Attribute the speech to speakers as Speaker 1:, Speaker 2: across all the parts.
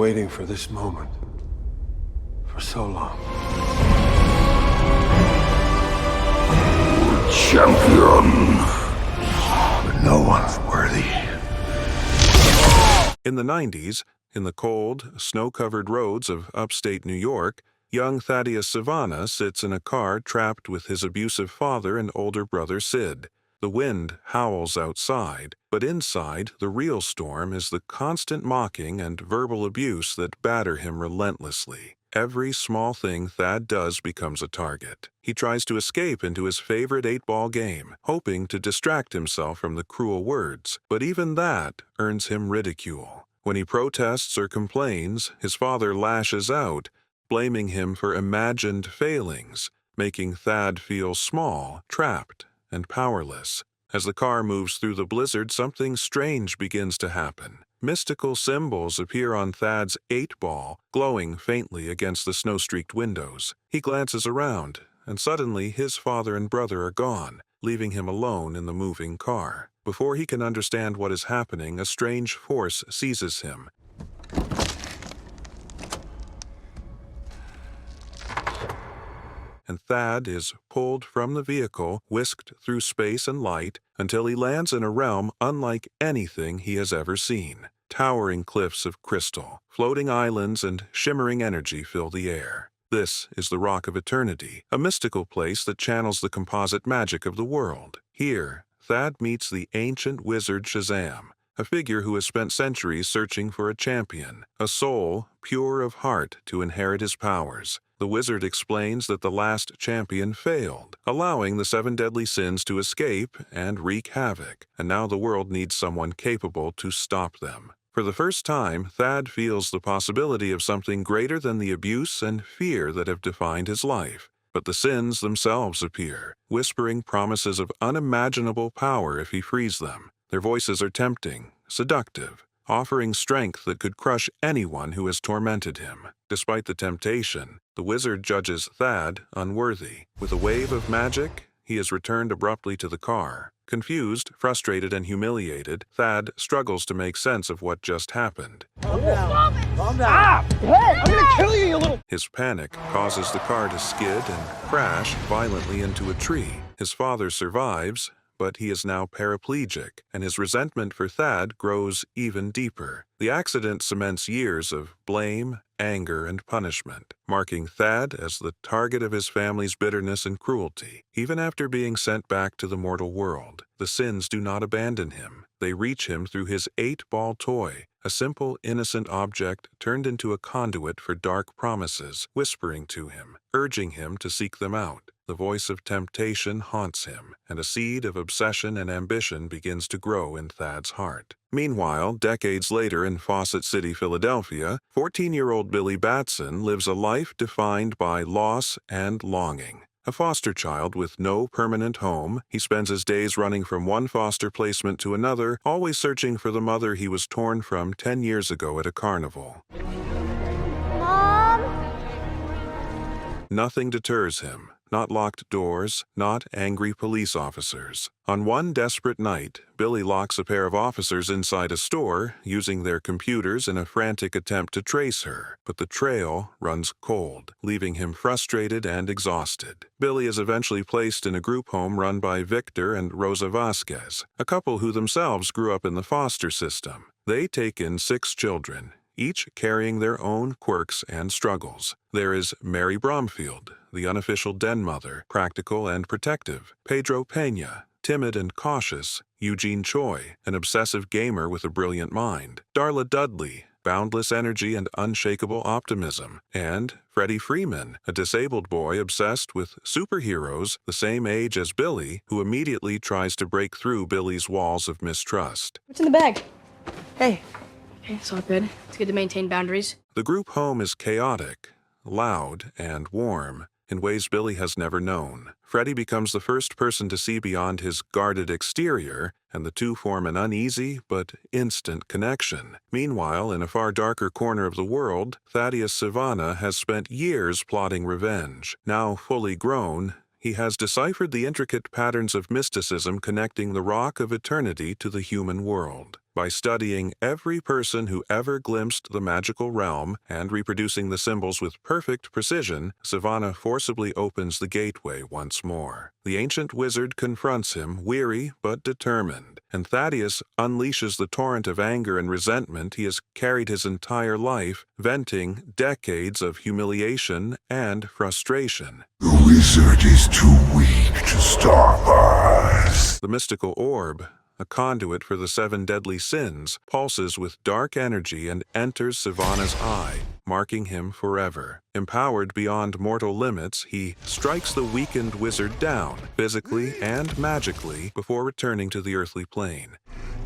Speaker 1: waiting for this moment for so long.
Speaker 2: Champion. But no one's worthy.
Speaker 3: In the 90s, in the cold, snow-covered roads of upstate New York, young Thaddeus Sivana sits in a car trapped with his abusive father and older brother Sid. The wind howls outside, but inside, the real storm is the constant mocking and verbal abuse that batter him relentlessly. Every small thing Thad does becomes a target. He tries to escape into his favorite 8-ball game, hoping to distract himself from the cruel words, but even that earns him ridicule. When he protests or complains, his father lashes out, blaming him for imagined failings, making Thad feel small, trapped, and powerless. As the car moves through the blizzard, something strange begins to happen. Mystical symbols appear on Thad's 8-ball, glowing faintly against the snow-streaked windows. He glances around, and suddenly his father and brother are gone, leaving him alone in the moving car. Before he can understand what is happening, a strange force seizes him. And Thad is pulled from the vehicle, whisked through space and light, until he lands in a realm unlike anything he has ever seen. Towering cliffs of crystal, floating islands, and shimmering energy fill the air. This is the Rock of Eternity, a mystical place that channels the composite magic of the world. Here, Thad meets the ancient wizard Shazam, a figure who has spent centuries searching for a champion, a soul pure of heart to inherit his powers. The wizard explains that the last champion failed, allowing the 7 deadly sins to escape and wreak havoc, and now the world needs someone capable to stop them. For the first time, Thad feels the possibility of something greater than the abuse and fear that have defined his life. But the sins themselves appear, whispering promises of unimaginable power if he frees them. Their voices are tempting, seductive, offering strength that could crush anyone who has tormented him. Despite the temptation, the wizard judges Thad unworthy. With a wave of magic, he is returned abruptly to the car. Confused, frustrated, and humiliated, Thad struggles to make sense of what just happened.
Speaker 4: Calm down. Calm down. Stop! Hey, I'm gonna kill you, you little...
Speaker 3: His panic causes the car to skid and crash violently into a tree. His father survives, but he is now paraplegic, and his resentment for Thad grows even deeper. The accident cements years of blame, anger, and punishment, marking Thad as the target of his family's bitterness and cruelty. Even after being sent back to the mortal world, the sins do not abandon him. They reach him through his 8-ball toy, a simple, innocent object turned into a conduit for dark promises, whispering to him, urging him to seek them out. The voice of temptation haunts him, and a seed of obsession and ambition begins to grow in Thad's heart. Meanwhile, decades later in Fawcett City, Philadelphia, 14-year-old Billy Batson lives a life defined by loss and longing. A foster child with no permanent home, he spends his days running from one foster placement to another, always searching for the mother he was torn from 10 years ago at a carnival.
Speaker 5: Mom?
Speaker 3: Nothing deters him. Not locked doors, not angry police officers. On one desperate night, Billy locks a pair of officers inside a store, using their computers in a frantic attempt to trace her. But the trail runs cold, leaving him frustrated and exhausted. Billy is eventually placed in a group home run by Victor and Rosa Vasquez, a couple who themselves grew up in the foster system. They take in 6 children, each carrying their own quirks and struggles. There is Mary Bromfield, the unofficial den mother, practical and protective; Pedro Peña, timid and cautious; Eugene Choi, an obsessive gamer with a brilliant mind; Darla Dudley, boundless energy and unshakable optimism; and Freddie Freeman, a disabled boy obsessed with superheroes, the same age as Billy, who immediately tries to break through Billy's walls of mistrust.
Speaker 6: What's in the bag?
Speaker 4: Hey.
Speaker 6: Okay, it's all good. It's good to maintain boundaries.
Speaker 3: The group home is chaotic, loud, and warm, in ways Billy has never known. Freddie becomes the first person to see beyond his guarded exterior, and the two form an uneasy but instant connection. Meanwhile, in a far darker corner of the world, Thaddeus Sivana has spent years plotting revenge. Now fully grown, he has deciphered the intricate patterns of mysticism connecting the Rock of Eternity to the human world. By studying every person who ever glimpsed the magical realm and reproducing the symbols with perfect precision, Sivana forcibly opens the gateway once more. The ancient wizard confronts him, weary but determined, and Thaddeus unleashes the torrent of anger and resentment he has carried his entire life, venting decades of humiliation and frustration.
Speaker 2: The wizard is too weak to stop us.
Speaker 3: The mystical orb, a conduit for the 7 deadly sins, pulses with dark energy and enters Sivana's eye, marking him forever. Empowered beyond mortal limits, he strikes the weakened wizard down, physically and magically, before returning to the earthly plane.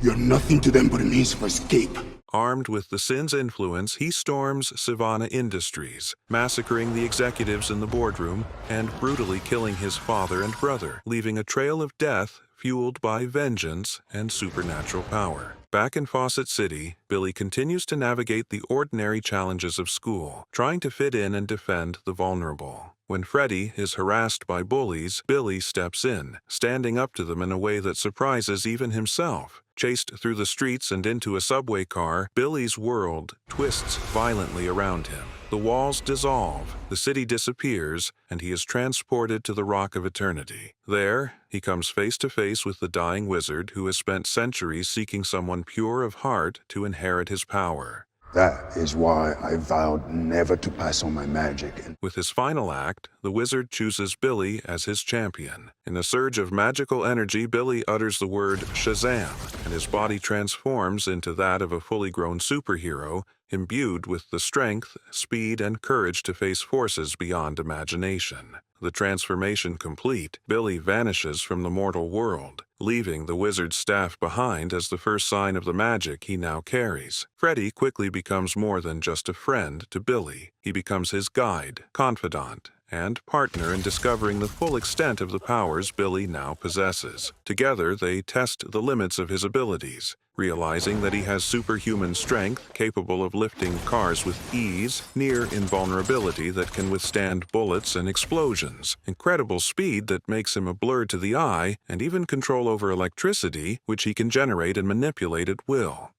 Speaker 2: You're nothing to them but a means of escape.
Speaker 3: Armed with the sin's influence, he storms Sivana Industries, massacring the executives in the boardroom and brutally killing his father and brother, leaving a trail of death fueled by vengeance and supernatural power. Back in Fawcett City, Billy continues to navigate the ordinary challenges of school, trying to fit in and defend the vulnerable. When Freddy is harassed by bullies, Billy steps in, standing up to them in a way that surprises even himself. Chased through the streets and into a subway car, Billy's world twists violently around him. The walls dissolve, the city disappears, and he is transported to the Rock of Eternity. There, he comes face to face with the dying wizard who has spent centuries seeking someone pure of heart to inherit his power.
Speaker 2: That is why I vowed never to pass on my magic.
Speaker 3: With his final act, the wizard chooses Billy as his champion. In a surge of magical energy, Billy utters the word shazam, and his body transforms into that of a fully grown superhero, imbued with the strength, speed, and courage to face forces beyond imagination. The transformation complete, Billy vanishes from the mortal world, leaving the wizard's staff behind as the first sign of the magic he now carries. Freddy quickly becomes more than just a friend to Billy. He becomes his guide, confidant, and partner in discovering the full extent of the powers Billy now possesses. Together, they test the limits of his abilities, realizing that he has superhuman strength capable of lifting cars with ease, near invulnerability that can withstand bullets and explosions, incredible speed that makes him a blur to the eye, and even control over electricity, which he can generate and manipulate at will.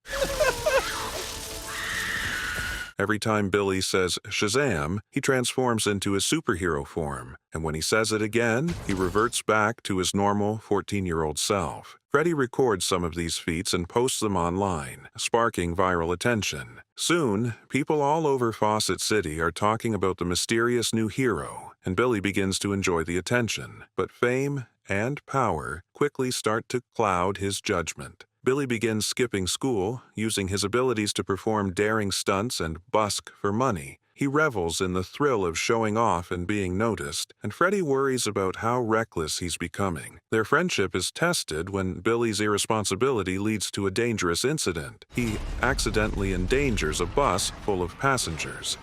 Speaker 3: Every time Billy says shazam, he transforms into his superhero form, and when he says it again, he reverts back to his normal 14-year-old self. Freddy records some of these feats and posts them online, sparking viral attention. Soon, people all over Fawcett City are talking about the mysterious new hero, and Billy begins to enjoy the attention. But fame and power quickly start to cloud his judgment. Billy begins skipping school, using his abilities to perform daring stunts and busk for money. He revels in the thrill of showing off and being noticed, and Freddy worries about how reckless he's becoming. Their friendship is tested when Billy's irresponsibility leads to a dangerous incident. He accidentally endangers a bus full of passengers.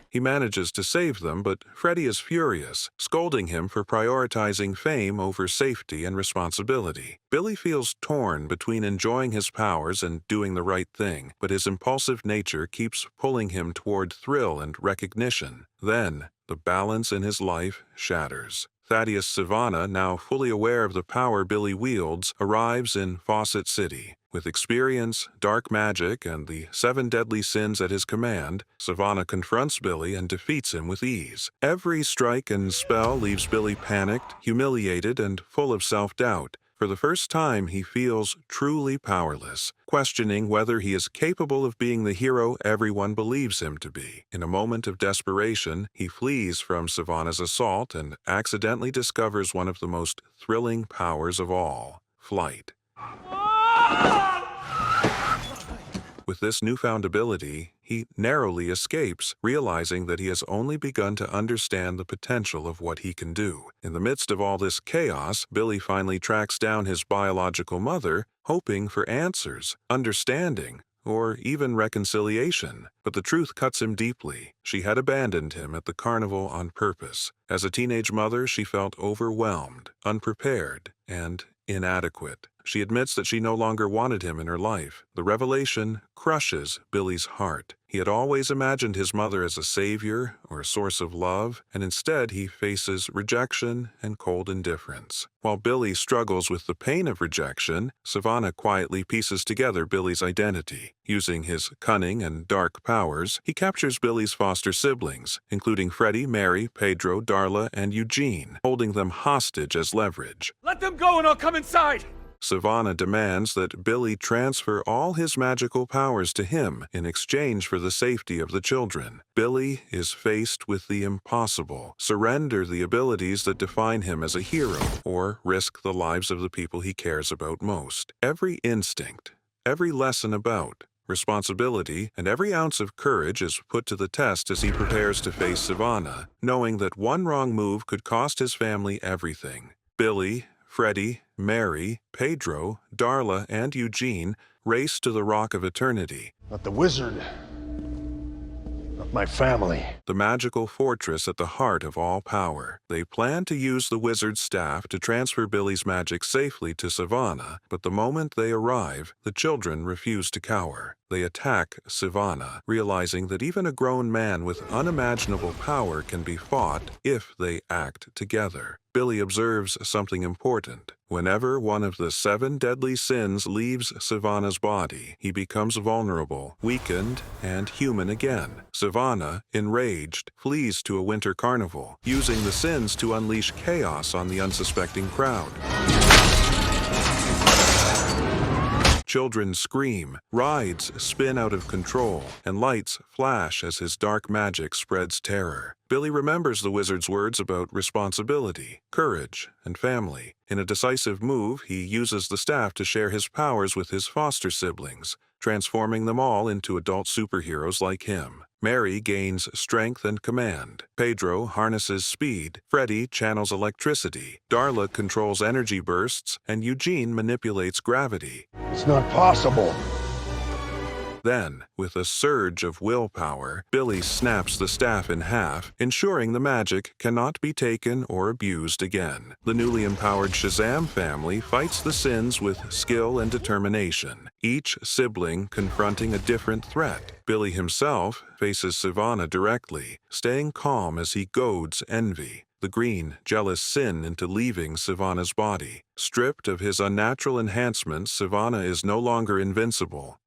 Speaker 3: He manages to save them, but Freddy is furious, scolding him for prioritizing fame over safety and responsibility. Billy feels torn between enjoying his powers and doing the right thing, but his impulsive nature keeps pulling him toward thrill and recognition. Then, the balance in his life shatters. Thaddeus Sivana, now fully aware of the power Billy wields, arrives in Fawcett City. With experience, dark magic, and the 7 deadly sins at his command, Sivana confronts Billy and defeats him with ease. Every strike and spell leaves Billy panicked, humiliated, and full of self-doubt. For the first time, he feels truly powerless, questioning whether he is capable of being the hero everyone believes him to be. In a moment of desperation, he flees from Sivana's assault and accidentally discovers one of the most thrilling powers of all, flight. With this newfound ability, he narrowly escapes, realizing that he has only begun to understand the potential of what he can do. In the midst of all this chaos, Billy finally tracks down his biological mother, hoping for answers, understanding, or even reconciliation. But the truth cuts him deeply. She had abandoned him at the carnival on purpose. As a teenage mother, she felt overwhelmed, unprepared, and inadequate. She admits that she no longer wanted him in her life. The revelation crushes Billy's heart. He He had always imagined his mother as a savior or a source of love, and instead he faces rejection and cold indifference. While Billy struggles with the pain of rejection, Sivana quietly pieces together Billy's identity. Using his cunning and dark powers, he captures Billy's foster siblings, including Freddie, Mary, Pedro, Darla, and Eugene, holding them hostage as leverage.
Speaker 4: Let them go and I'll come inside!
Speaker 3: Sivana demands that Billy transfer all his magical powers to him in exchange for the safety of the children. Billy is faced with the impossible: surrender the abilities that define him as a hero, or risk the lives of the people he cares about most. Every instinct, every lesson about responsibility, and every ounce of courage is put to the test as he prepares to face Sivana, knowing that one wrong move could cost his family everything. Billy, Freddie, Mary, Pedro, Darla, and Eugene race to the Rock of Eternity,
Speaker 2: Not the wizard. Not my family.
Speaker 3: the magical fortress at the heart of all power. They plan to use the wizard's staff to transfer Billy's magic safely to Sivana, but the moment they arrive, the children refuse to cower. They attack Sivana, realizing that even a grown man with unimaginable power can be fought if they act together. Billy observes something important. Whenever one of the 7 deadly sins leaves Sivana's body, he becomes vulnerable, weakened, and human again. Sivana, enraged, flees to a winter carnival, using the sins to unleash chaos on the unsuspecting crowd. Children scream, rides spin out of control, and lights flash as his dark magic spreads terror. Billy remembers the wizard's words about responsibility, courage, and family. In a decisive move, he uses the staff to share his powers with his foster siblings, transforming them all into adult superheroes like him. Mary gains strength and command. Pedro harnesses speed. Freddie channels electricity. Darla controls energy bursts, and Eugene manipulates gravity.
Speaker 2: It's not possible.
Speaker 3: Then, with a surge of willpower, Billy snaps the staff in half, ensuring the magic cannot be taken or abused again. The newly empowered Shazam family fights the sins with skill and determination, each sibling confronting a different threat. Billy himself faces Sivana directly, staying calm as he goads envy, the green, jealous sin, into leaving Sivana's body. Stripped of his unnatural enhancements, Sivana is no longer invincible.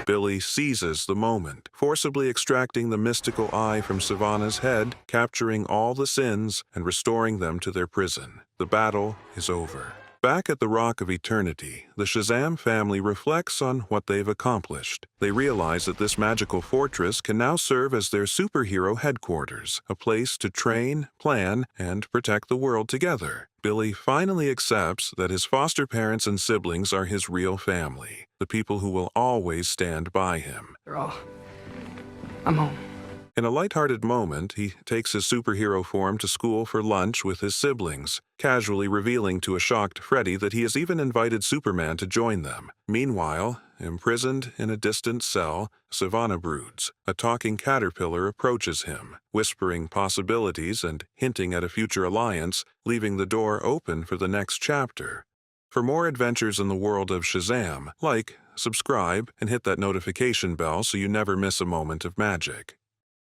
Speaker 3: Billy seizes the moment, forcibly extracting the mystical eye from Sivana's head, capturing all the sins, and restoring them to their prison. The battle is over. Back at the Rock of Eternity, the Shazam family reflects on what they've accomplished. They realize that this magical fortress can now serve as their superhero headquarters, a place to train, plan, and protect the world together. Billy finally accepts that his foster parents and siblings are his real family, the people who will always stand by him.
Speaker 6: I'm home.
Speaker 3: In a lighthearted moment, he takes his superhero form to school for lunch with his siblings, casually revealing to a shocked Freddie that he has even invited Superman to join them. Meanwhile, imprisoned in a distant cell, Sivana broods. A talking caterpillar approaches him, whispering possibilities and hinting at a future alliance, leaving the door open for the next chapter. For more adventures in the world of Shazam, like, subscribe, and hit that notification bell so you never miss a moment of magic.